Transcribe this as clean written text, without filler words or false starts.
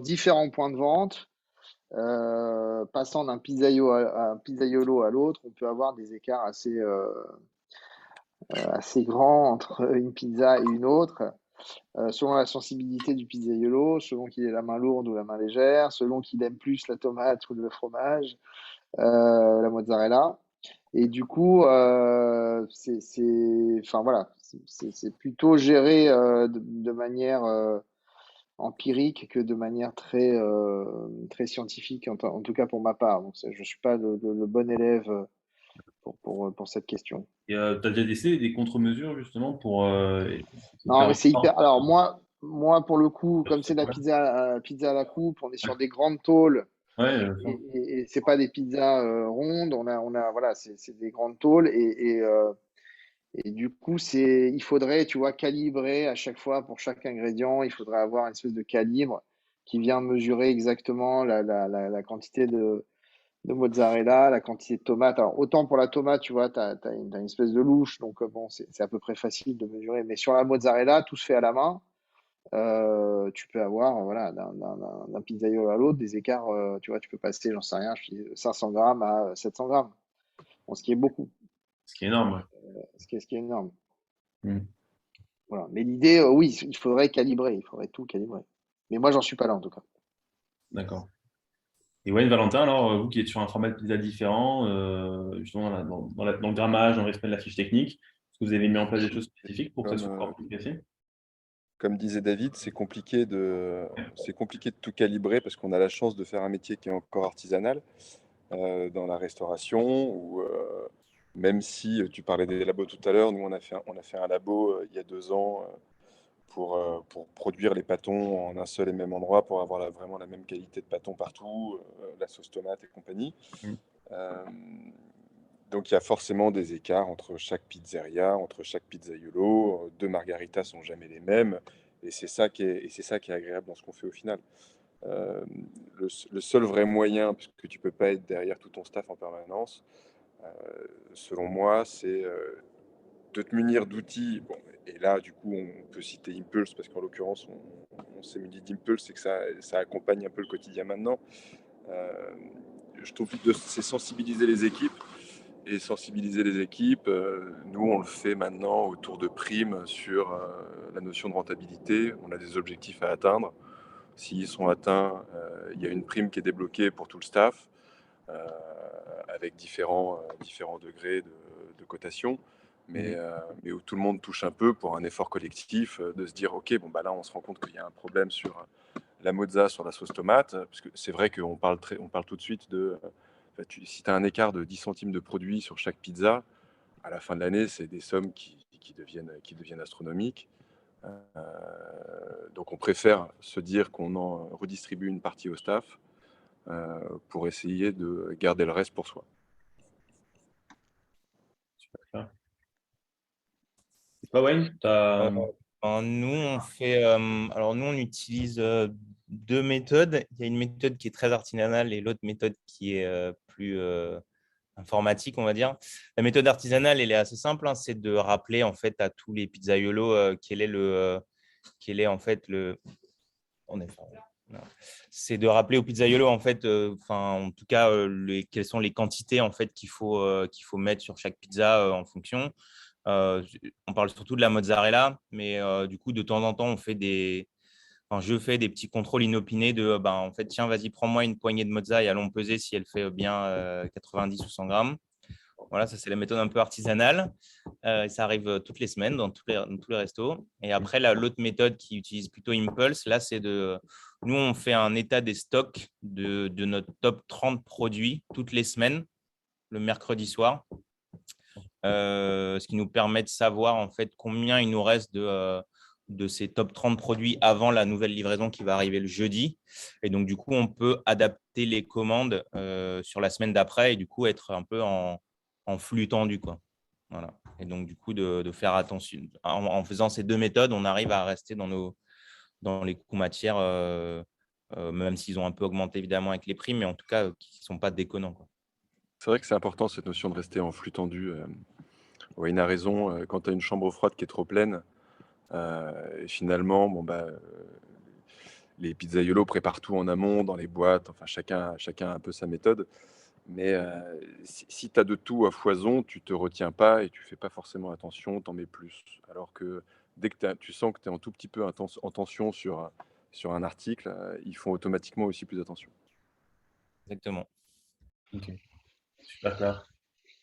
différents points de vente, passant d'un un pizzaiolo à l'autre, on peut avoir des écarts assez grands entre une pizza et une autre, selon la sensibilité du pizzaiolo, selon qu'il ait la main lourde ou la main légère, selon qu'il aime plus la tomate ou le fromage, la mozzarella. Et du coup, enfin voilà, c'est plutôt géré de manière empirique que de manière très scientifique, en tout cas pour ma part. Donc, je ne suis pas le bon élève pour cette question. Et tu as déjà essayé des contre-mesures justement pour essayer de Non, faire mais en c'est sorte hyper. Alors, moi, pour le coup, que comme ce c'est de la problème. pizza à la coupe, on est sur des grandes tôles Ouais, ça. et c'est pas des pizzas rondes. Voilà, c'est des grandes tôles et du coup, il faudrait, tu vois, calibrer à chaque fois pour chaque ingrédient. Il faudrait avoir une espèce de calibre qui vient mesurer exactement la quantité de mozzarella, la quantité de tomate. Alors, autant pour la tomate, tu vois, t'as une espèce de louche, donc bon, c'est à peu près facile de mesurer. Mais sur la mozzarella, tout se fait à la main. Tu peux avoir, voilà, d'un pizzaiolo à l'autre, des écarts, tu vois, tu peux passer, j'en sais rien, je dis 500 grammes à 700 grammes. Bon, ce qui est beaucoup, Ce qui est énorme. Ouais. ce qui est énorme. Mm. Voilà. Mais l'idée, oui, il faudrait calibrer, il faudrait tout calibrer. Mais moi, j'en suis pas là, en tout cas. D'accord. Et Wayne Valentin, alors, vous qui êtes sur un format de pizza différent, justement dans le grammage, dans le respect de la fiche technique, est-ce que vous avez mis en place des choses spécifiques pour que ça Comme, soit encore plus précis? comme disait David, c'est compliqué de tout calibrer parce qu'on a la chance de faire un métier qui est encore artisanal dans la restauration ou même si tu parlais des labos tout à l'heure, nous on a fait un labo il y a 2 ans pour produire les pâtons en un seul et même endroit pour avoir vraiment la même qualité de pâton partout, la sauce tomate et compagnie. Mm. Euh, donc il y a forcément des écarts entre chaque pizzeria, entre chaque pizzaiolo. Deux margaritas sont jamais les mêmes. Et c'est ça qui est agréable dans ce qu'on fait au final. Euh, le seul vrai moyen, parce que tu peux pas être derrière tout ton staff en permanence, euh, selon moi, c'est de te munir d'outils. Bon, et là, du coup, on peut citer Impulse, parce qu'en l'occurrence, on s'est muni d'Impulse et que ça accompagne un peu le quotidien maintenant. Euh, je trouve que c'est sensibiliser les équipes. Et sensibiliser les équipes, nous on le fait maintenant autour de primes sur la notion de rentabilité. On a des objectifs à atteindre. S'ils sont atteints, il y a une prime qui est débloquée pour tout le staff, euh, avec différents degrés de cotation, Mhm. mais où tout le monde touche un peu pour un effort collectif, de se dire, ok, bon bah là on se rend compte qu'il y a un problème sur la mozza, sur la sauce tomate, parce que c'est vrai qu'on on parle tout de suite de si tu as un écart de 10 centimes de produit sur chaque pizza, à la fin de l'année, c'est des sommes qui deviennent astronomiques. Donc on préfère se dire qu'on en redistribue une partie au staff pour essayer de garder le reste pour soi. Super. Et toi, Wayne, Euh, Nous, alors nous, on utilise deux méthodes. Il y a une méthode qui est très artisanale et l'autre méthode qui est plus informatique, on va dire. La méthode artisanale, elle est assez simple, hein. C'est de rappeler en fait à tous les pizzaiolos quel est en fait le. On est. Non. C'est de rappeler aux pizzaiolos en fait, en tout cas, quelles sont les quantités en fait qu'il faut mettre sur chaque pizza en fonction. Euh, on parle surtout de la mozzarella, mais du coup, de temps en temps, je fais des petits contrôles inopinés de, en fait, tiens, vas-y, prends-moi une poignée de mozza et allons peser si elle fait bien 90 ou 100 grammes. Voilà, ça, c'est la méthode un peu artisanale. Et ça arrive toutes les semaines dans tous les restos. Et après, l'autre méthode qui utilise plutôt Impulse, là, nous, on fait un état des stocks de notre top 30 produits toutes les semaines, le mercredi soir. Ce qui nous permet de savoir en fait combien il nous reste de ces top 30 produits avant la nouvelle livraison qui va arriver le jeudi. Et donc, du coup, on peut adapter les commandes sur la semaine d'après et du coup être un peu en flux tendu, quoi. Voilà. Et donc, du coup, de faire attention. En faisant ces deux méthodes, on arrive à rester dans les coûts matières, même s'ils ont un peu augmenté évidemment avec les prix, mais en tout cas, qui ne sont pas déconnants, quoi. C'est vrai que c'est important cette notion de rester en flux tendu. Wayne a raison, quand tu as une chambre froide qui est trop pleine, et finalement, bon, bah, les pizzaiolos préparent tout en amont, dans les boîtes. Enfin, chacun a un peu sa méthode. Mais si tu as de tout à foison, tu te retiens pas et tu fais pas forcément attention, tu en mets plus. Alors que dès que tu sens que tu es un tout petit peu en tension sur un article, ils font automatiquement aussi plus attention. Exactement. Ok, super clair.